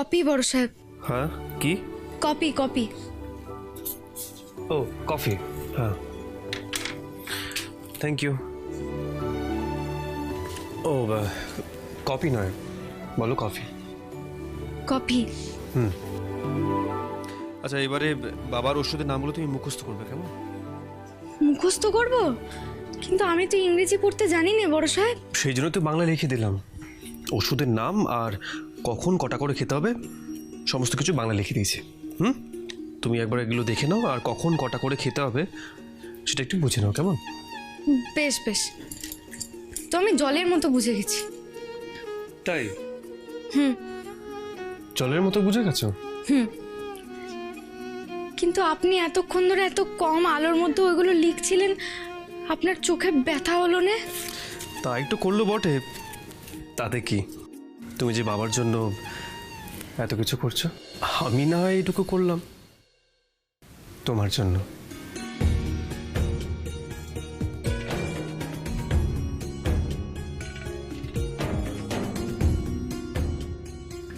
Copy বড় সাহেব। হ্যাঁ কি? Copy copy. ও কফি, হ্যাঁ থ্যাংক ইউ। ও কপি নয়, বলো কফি। কপি। আচ্ছা এবারে বাবার ওষুধের নামগুলো তুমি মুখস্থ করবে কেমন? মুখস্থ করব? কিন্তু আমি তো ইংরেজি পড়তে জানি না বড় সাহেব। সেই জন্য তো বাংলা লিখে দিলাম। ওষুধের নাম আর কখন কটা করে খেতে হবে সমস্ত কিছু বাংলা লিখে দিয়েছি। তুমি একবার এগুলো দেখে নাও, আর কখন কটা করে খেতে হবে সেটা একটু বুঝে নাও কেমন? বেশ বেশ, তো আমি জলের মতো বুঝে গেছি। তাই? জলের মতো বুঝে গেছো? কিন্তু আপনি এতক্ষণ ধরে এত কম আলোর মধ্যে ওইগুলো লিখছিলেন, আপনার চোখে ব্যথা হলো না? তা একটু করলো বটে, তাতে কি? তুমি যে বাবার জন্য এত কিছু করছো, আমি না হয় এইটুকু করলাম তোমার জন্য।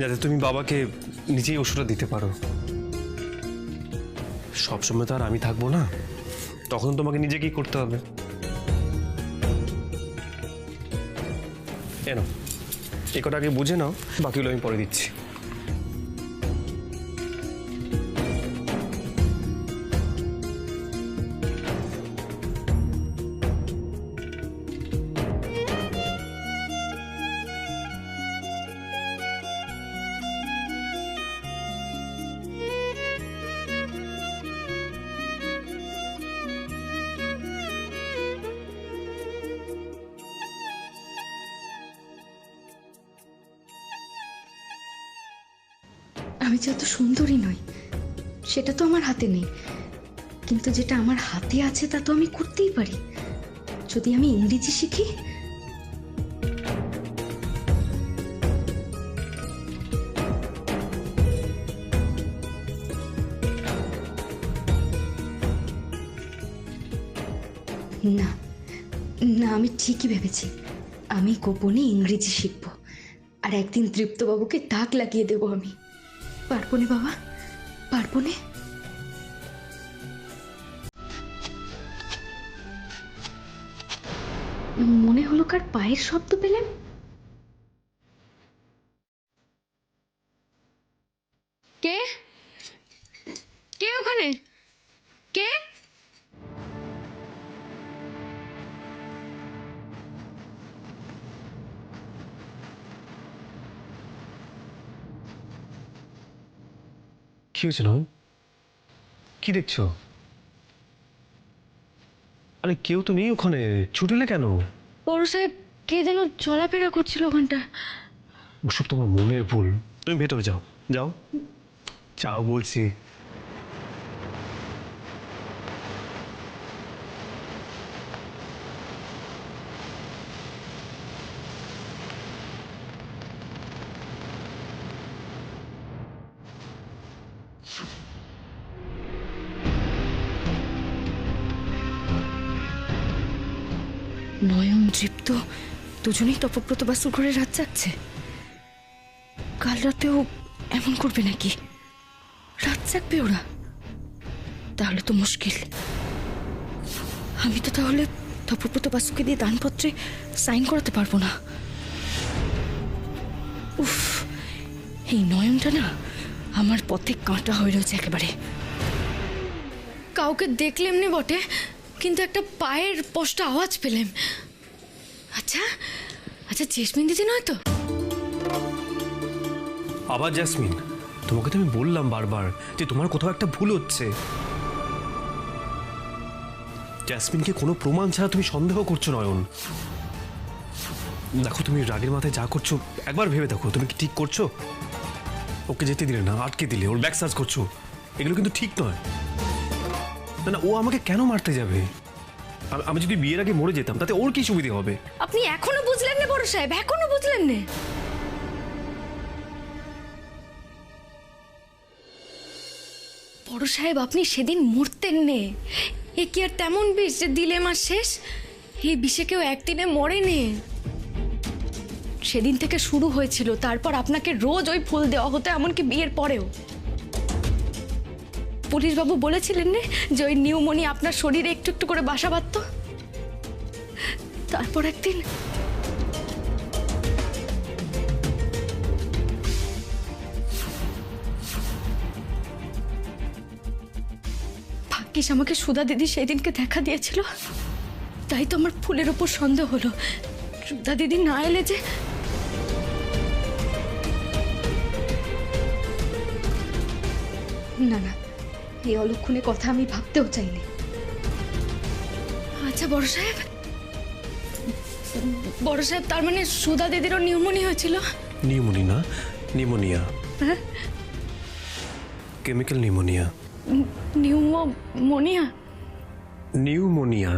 যাতে তুমি বাবাকে নিজেই ওষুধটা দিতে পারো। সবসময় তো আর আমি থাকবো না, তখন তোমাকে নিজেকেই করতে হবে। এনো এই কটা আগে বুঝে নাও, বাকিগুলো আমি পরে দিচ্ছি। আমি যত সুন্দরী নই সেটা তো আমার হাতে নেই, কিন্তু যেটা আমার হাতে আছে তা তো আমি করতেই পারি। যদি আমি ইংরেজি শিখি। না না, আমি ঠিকই ভেবেছি, আমি গোপনে ইংরেজি শিখব, আর একদিন তৃপ্তবাবুকে দাগ লাগিয়ে দেবো আমি। পারবো না বাবা, পারবো না। মনে হলো কার পায়ের শব্দ পেলেন। কে কে ওখানে? কে? কি হয়েছে নয়? কি দেখছো? আরে কেউ তো নেই ওখানে, ছুটেলে কেন? বড় সাহেব কে যেন চলাফেরা করছিল ওখানটা। ওসব তোমার মনের ভুল, তুমি ভেতরে যাও, যাও যাও বলছি। নয়ন তৃপ্ত দুজনেই তপব্রত বাসুর ঘরে রাত জাগছে। কাল রাতেও এমন করবে নাকি? রাত জাগবে ওরা? তাহলে তো মুশকিল। আমি তো তাহলে তপব্রত বাসুকে দিয়ে দানপত্রে সাইন করাতে পারবো না। উফ, এই নয়নটা না আমার পথে কাঁটা হয়ে রয়েছে একেবারে। কাউকে দেখলেম নে বটে, কিন্তু একটা পায়ের স্পষ্ট আওয়াজ পেলাম। আচ্ছা আচ্ছা, জেসমিন দিদি নয় তো? আবার জ্যাসমিন? তোমাকে তো আমি বললাম বারবার যে তোমার কোথাও একটা ভুল হচ্ছে। জ্যাসমিনকে কোনো প্রমাণ ছাড়া তুমি সন্দেহ করছো নয়ন। দেখো তুমি রাগের মাথায় যা করছো একবার ভেবে দেখো, তুমি কি ঠিক করছো? ওকে যেতে দিলে না, আটকে দিলে, ওর ব্যাগ সার্চ করছো, এগুলো কিন্তু ঠিক নয়। না না, ও আমাকে কেন মারতে যাবে? আমি যদি বিয়ের আগে মরে যেতাম তাতে ওর কি সুবিধা হবে? আপনি এখনো বুঝলেন না বড় সাহেব, এখনো বুঝলেন না? বড় সাহেব আপনি সেদিন মরতেন নে। এ কি আর তেমন বিষ যে দিলে মাস শেষ? এই বিষে কেউ একদিনে মরে নে। সেদিন থেকে শুরু হয়েছিল, তারপর আপনাকে রোজ ওই ফুল দেওয়া হতো, এমনকি বিয়ের পরেও। পুলিশবাবু বলেছিলেন না যে ওই নিউমোনিয়া আপনার শরীরে একটু একটু করে বাসা বাঁধত। তারপর একদিন ভাগ্যিস আমাকে সুধা দিদি সেই দিনকে দেখা দিয়েছিল, তাই তো আমার ফুলের ওপর সন্দেহ হলো। সুধা দিদি না এলে যে না না, এই অলক্ষণে কথা আমি ভাবতেও চাইনি। আচ্ছা বড় সাহেব, বড় সাহেব, তার মানে সুধা দিদিরও নিউমোনিয়া হয়েছিল? নিউমোনিয়া না, pneumonia, chemical pneumonia. Pneumonia? Pneumonia.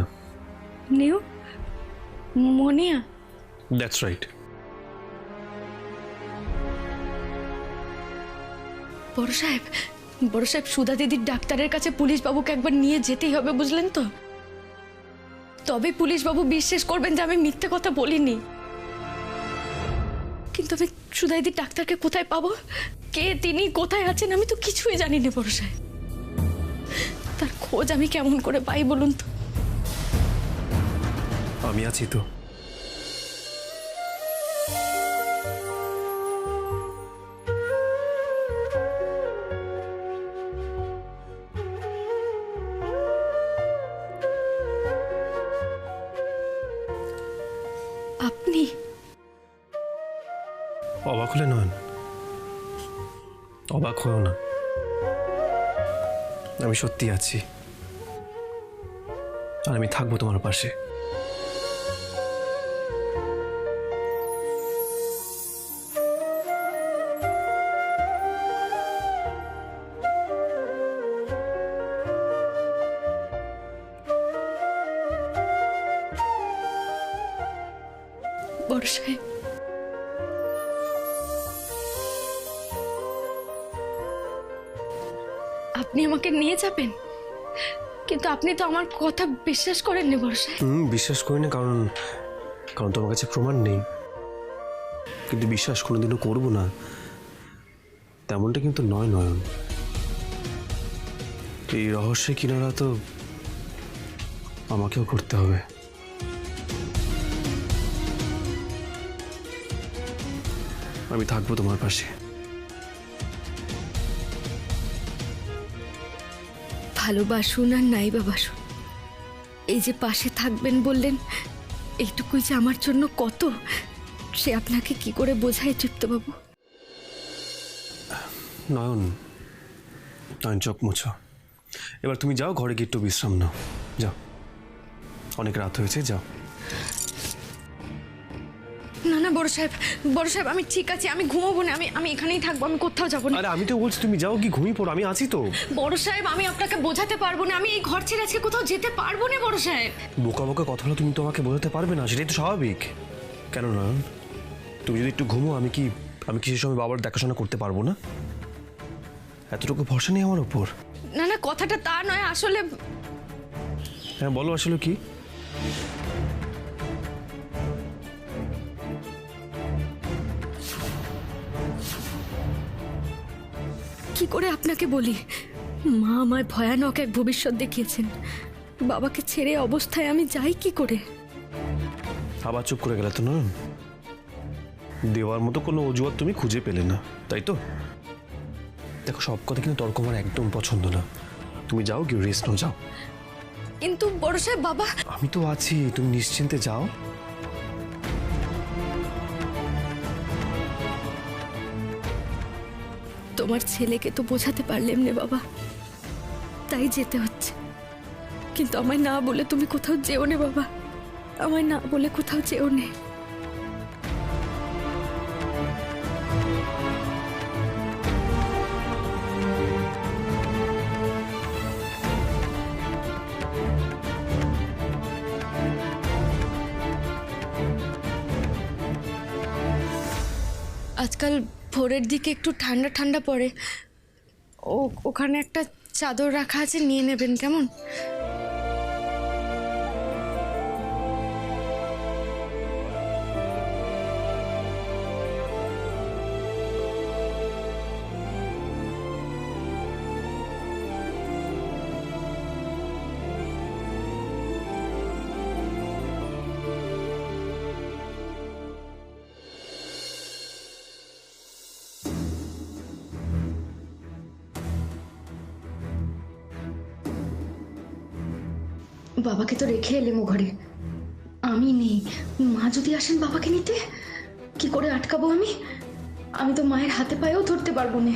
Pneumonia? That's right. বড় সাহেব, বড় সাহেব, সুধা দিদির ডাক্তারের কাছে পুলিশবাবুকে একবার নিয়ে যেতেই হবে, বুঝলেন তো? তবে পুলিশবাবু বিশ্বাস করবেন যে আমি মিথ্যে কথা বলিনি। কিন্তু আমি সুধা দিদির ডাক্তারকে কোথায় পাবো? কে তিনি, কোথায় আছেন, আমি তো কিছুই জানি না বড় সাহেব। তার খোঁজ আমি কেমন করে পাই বলুন তো? আমি আছি তো। আপনি? অবাক হলে নয়ন, অবাক হয়েও না, আমি সত্যি আছি, আর আমি থাকবো তোমার পাশে। বড় সাহেব, আপনি আমাকে নিয়ে যাবেন, কিন্তু আপনি তো আমার কথা বিশ্বাস করেননি বড় সাহেব। বিশ্বাস করি না, কারণ কারণ তোমার কাছে প্রমাণ নেই। কিন্তু বিশ্বাস কোনোদিনও করবো না তেমনটা কিন্তু নয় নয়ন। এই রহস্যের কিনারা তো আমাকেও করতে হবে। আমি থাকবো তোমার পাশে। ভালোবাসুন আর নাই বা বাসুন, এই যে পাশে থাকবেন বললেন, এইটুকুই যে আমার জন্য কত, সে আপনাকে কি করে বোঝায় তৃপ্তবাবু? নয়ন, নয়ন, চোখ মুছো। এবার তুমি যাও, ঘরে গিয়ে একটু বিশ্রাম নাও, যাও, অনেক রাত হয়েছে, যাও। না না বড় সাহেব, বড় সাহেব, আমি ঠিক আছি, আমি ঘুমাবো না, আমি এখানেই থাকবো, আমি কোথাও যাবো না। আরে আমি তো বলছি তুমি যাও, কি ঘুমিয়ে পড়ো, আমি আছি তো। বড় সাহেব, আমি আপনাকে বোঝাতে পারবো না, আমি এই ঘর ছেড়ে আজকে কোথাও যেতে পারবো না বড় সাহেব। বোকা বোকা কথা হলো, তুমি তো আমাকে বোঝাতে পারবে না, সেটাই তো স্বাভাবিক। কেন না, তুমি যদি একটু ঘুমো, আমি কি সেই সময় বাবার দেখাশোনা করতে পারবো না? এতটুকু ভরসা নেই আমার ওপর? না না, কথাটা তা নয়, আসলে। হ্যাঁ বলো, আসলে কি? কি করে আপনাকে বলি, মা আমায় ভয়ানক এক ভবিষ্যৎ দেখিয়েছেন। বাবাকে ছেড়ে অবস্থায় আমি যাই কি করে? আবার চুপ করে গেলে তো নয়, দেওয়ার মতো কোনো অজুহাত তুমি খুঁজে পেলে না, তাই তো? দেখো, সব কথা কিন্তু তর্ক আমার একদম পছন্দ না। তুমি যাও, গিয়ে রেস্ট নাও, যাও। কিন্তু বড় সাহেব, বাবা। আমি তো আছি, তুমি নিশ্চিন্তে যাও। তোমার ছেলেকে তো বোঝাতে পারলেম না বাবা, তাই যেতে হচ্ছে। কিন্তু আমায় না বলে তুমি কোথাও যেও না বাবা, আমায় না বলে কোথাও যেও না। আজকাল ভোরের দিকে একটু ঠান্ডা ঠান্ডা পড়ে, ওখানে একটা চাদর রাখা আছে, নিয়ে নেবেন কেমন? বাবাকে তো রেখে এলেম ও ঘরে, আমি নেই। মা যদি আসেন বাবাকে নিতে, কি করে আটকাবো আমি? আমি তো মায়ের হাতে পায়েও ধরতে পারবো না।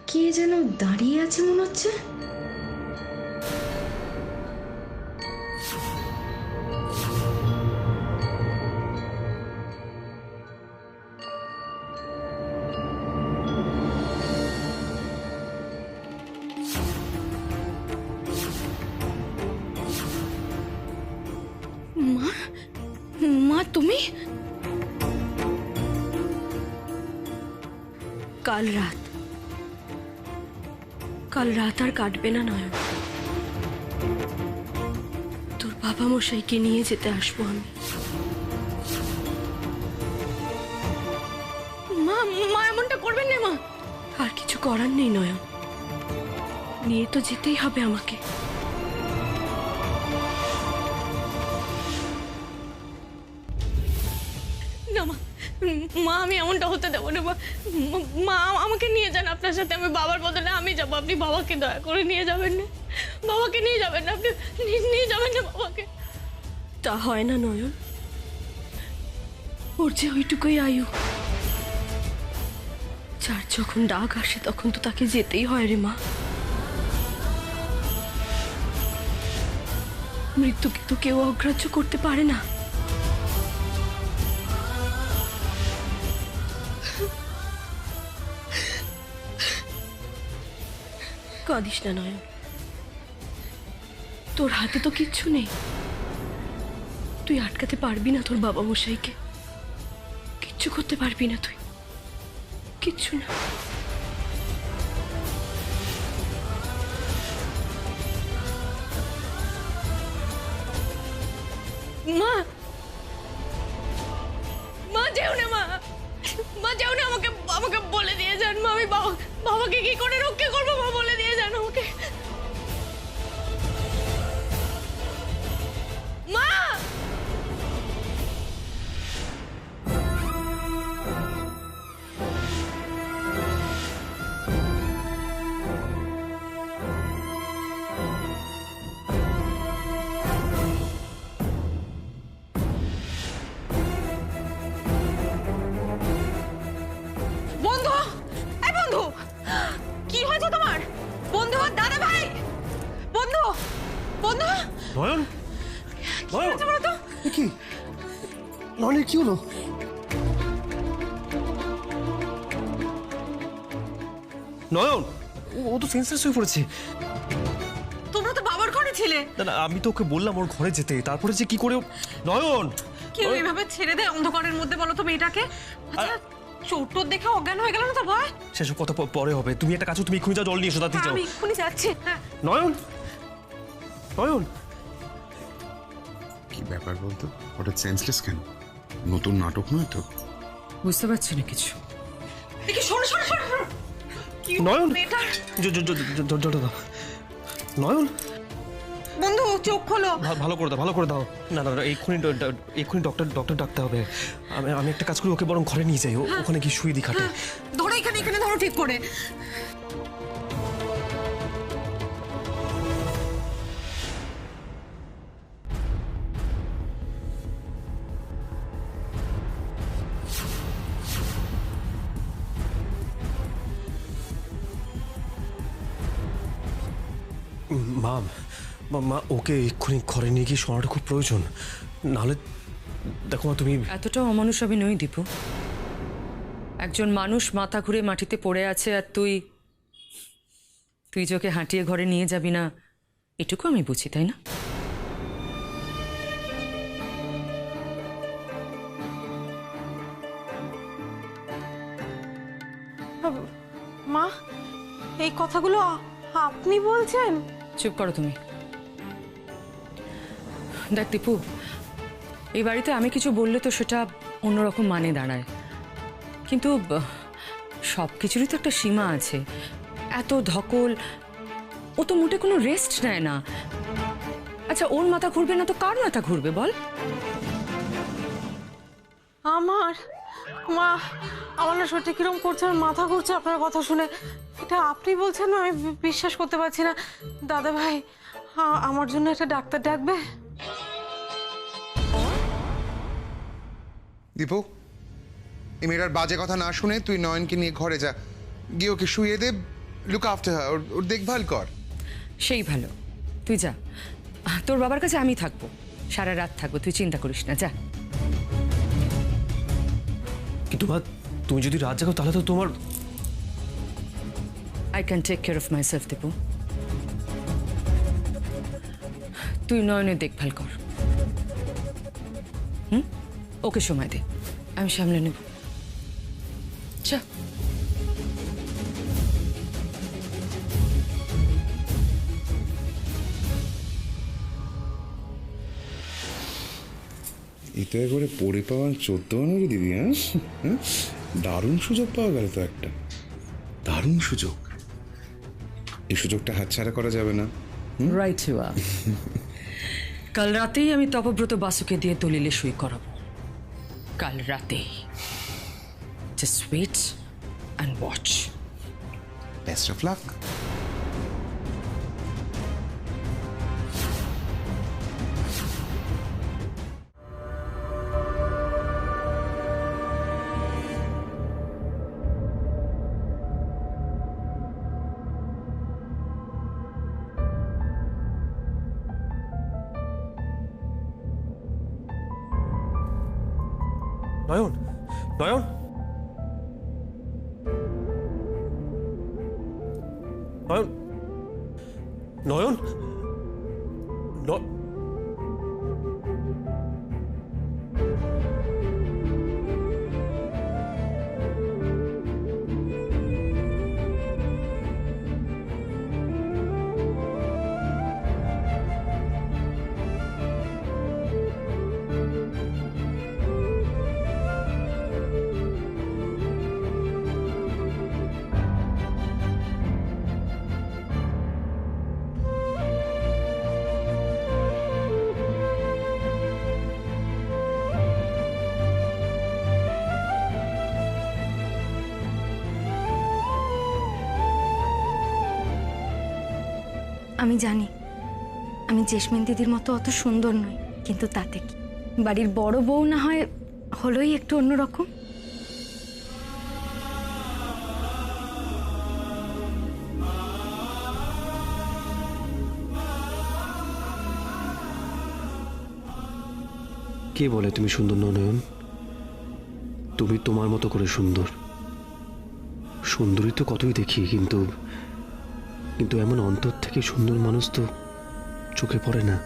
কে যেন দাঁড়িয়ে আছে মনে হচ্ছে। মা, মা তুমি? কাল রাত আর কাটবে না নয়ন। তোর বাবা মশাইকে নিয়ে যেতে আসবো আমি। মা, মা এমনটা করবেন না মা। আর কিছু করার নেই নয়ন, নিয়ে তো যেতেই হবে আমাকে। না মা, মা আমি এমনটা হতে দেবো না মা। মা আমাকে নিয়ে যান আপনার সাথে, আমি বাবার বদলে আমি যাবো। আপনি বাবাকে দয়া করে নিয়ে যাবেন না, বাবাকে নিয়ে যাবেন না, আপনি নিয়ে যাবেন না বাবাকে। তা হয় না নয়ন, ওর যে ওইটুকুই আয়ু, যার যখন ডাক আসে তখন তো তাকে যেতেই হয় রে মা। মৃত্যুকে তো কেউ অগ্রাহ্য করতে পারে না। কাঁদিস না নয়ন, তোর হাতে তো কিচ্ছু নেই। তুই আটকাতে পারবি না তোর বাবা মশাইকে, কিচ্ছু করতে পারবি না তুই, কিচ্ছু না। মা, মা যেও না মা, মা যেও না, আমাকে আমাকে বলে দিয়ে যান মা। আমি বাবাকে কি করে রক্ষা করবো মা, বলে দিয়ে যান আমাকে মা। বন্ধু, এই বন্ধু, কি হয়েছে তোমার? বন্ধু, দাদা ভাই, বন্ধু, বন্ধু, নয়ন, কি হয়েছে বলো তো? কি নয়নের কি হলো? নয়ন, ও তো সেন্সলেস হয়ে পড়েছে। তোমরা তো বাবার ঘরে ছিলে। না না, আমি তো ওকে বললাম ওর ঘরে যেতে, তারপরে যে কি করে নয়ন কেউ এইভাবে ছেড়ে দেয় অন্ধকারের মধ্যে, বলো তো মেয়েটাকে? আচ্ছা, চোট দেখে অজ্ঞান হয়ে গেল না তো ভয়? সেসব কথা পরে হবে। তুমি একটা কাজ, তুমি এক্ষুনি যাও, জল নিয়ে এসো, তাড়াতাড়ি যাও। আমি এক্ষুনি যাচ্ছি। হ্যাঁ। নয়ন, নয়ন, কি ব্যাপার বলতো? হঠাৎ সেন্সলেস কেন? নতুন নাটক নয় তো? বুঝতে পারছি না কিছু। দেখি, শোনো শোনো শোনো শোনো। কি নয়ন, মেয়েটার? জলটা দাও। নয়ন, বন্ধু চোখ খোলো। ভালো করে দাও, ভালো করে দাও। না না না, এক্ষুনি ডক্টর ডাকতে হবে। আমি একটা কাজ করি, ওকে বরং ঘরে নিয়ে যাই, ওখানে কি শুয়ে দি খাটে। ধরো এখানে, এখানে ধরো ঠিক করে। মা, মা ওকে এক্ষুনি ঘরে নিয়ে গিয়ে শোনাটা খুব প্রয়োজন। নাহলে দেখো মা, তুমি এতটাও অমানুষ আমি নই দীপু। একজন মানুষ মাথা ঘুরে মাটিতে পড়ে আছে আর তুই যে ওকে হাঁটিয়ে ঘরে নিয়ে যাবি না, এটুকু আমি বুঝি, তাই না? মা, এই কথাগুলো আপনি বলছেন? চুপ করো তুমি। দেখ দীপু, এই বাড়িতে আমি কিছু বললে তো সেটা অন্যরকম মানে দাঁড়ায়, কিন্তু সব কিছুরই তো একটা সীমা আছে। এত ধকল, ও তো মোটে কোনো রেস্ট নেয় না। আচ্ছা, ওর মাথা ঘুরবে না তো কার মাথা ঘুরবে বল? আমার মা, আমার না শরীরটা কিরম করছে, আর মাথা ঘুরছে আপনার কথা শুনে। এটা আপনি বলছেন, আমি বিশ্বাস করতে পারছি না। দাদা ভাই, আমার জন্য একটা ডাক্তার ডাকবে? দীপু, এই মেয়েটার বাজে কথা না শুনে তুই নয়নকে নিয়ে ঘরে যা, গিয়ে ওকে শুয়ে দে, লুক আফটার হার, ওর দেখভাল কর। সেই ভালো, তুই যা। তোর বাবার কাছে আমি থাকবো, সারা রাত থাকবো, তুই চিন্তা করিস না, যা। কিন্তু মা, তুমি যদি রাত জাগো তাহলে তো তোমার... I can take care of myself, Dipu. তুই নয়নের দেখভাল কর। ওকে সময় দে, আমি সামলে নেব। চা। এটা করে পড়ে পাওয়া 14 রে দিদি। হ্যাঁ, দারুণ সুযোগ পাওয়া গেল তো একটা, দারুণ সুযোগ। এই সুযোগটা হাতছাড়া করা যাবে না। Right you are. কাল রাতেই আমি তপব্রত বাসুকে দিয়ে দলিলে সই করাবো, কাল রাতেই। Just wait and watch. Best of luck. Nayan, Nayan, Nayan, Nayan, আমি জানি আমি জেসমিন দিদির মতো অত সুন্দর নই, কিন্তু তাতে কি, বাড়ির বড় বউ না হয় হলোই একটু অন্যরকম। কে বলে তুমি সুন্দর নও নয়ন? তুমি তোমার মতো করে সুন্দর। সুন্দরী তো কতই দেখি, কিন্তু কিন্তু এমন অন্তর থেকে সুন্দর মানুষ তো চোখে পড়ে না।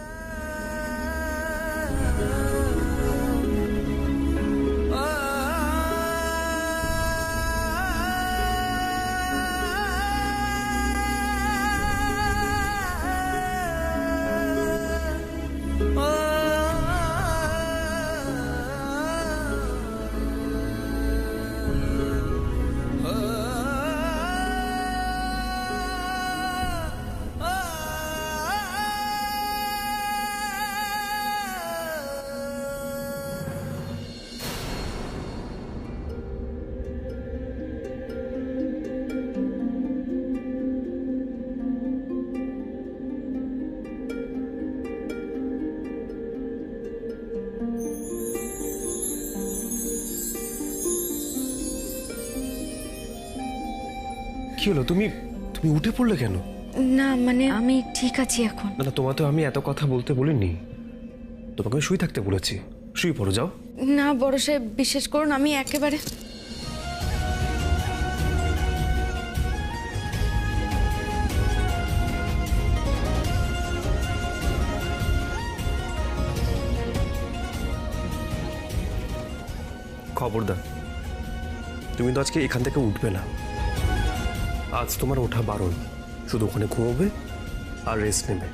কি হলো, তুমি তুমি উঠে পড়লে কেন? না মানে আমি ঠিক আছি এখন। না না, তোমার তো আমি এত কথা বলতে বলিনি, তোমাকে শুয়ে থাকতে বলেছি। শুয়ে পড়ো, যাও। না বড় সাহেব, বিশ্বাস করুন আমি একেবারে... খবরদার, তুমি তো আজকে এখান থেকে উঠবে না। আজ তোমার ওঠা বারণ, শুধু ওখানে ঘুমোবে আর রেস্ট নেবে।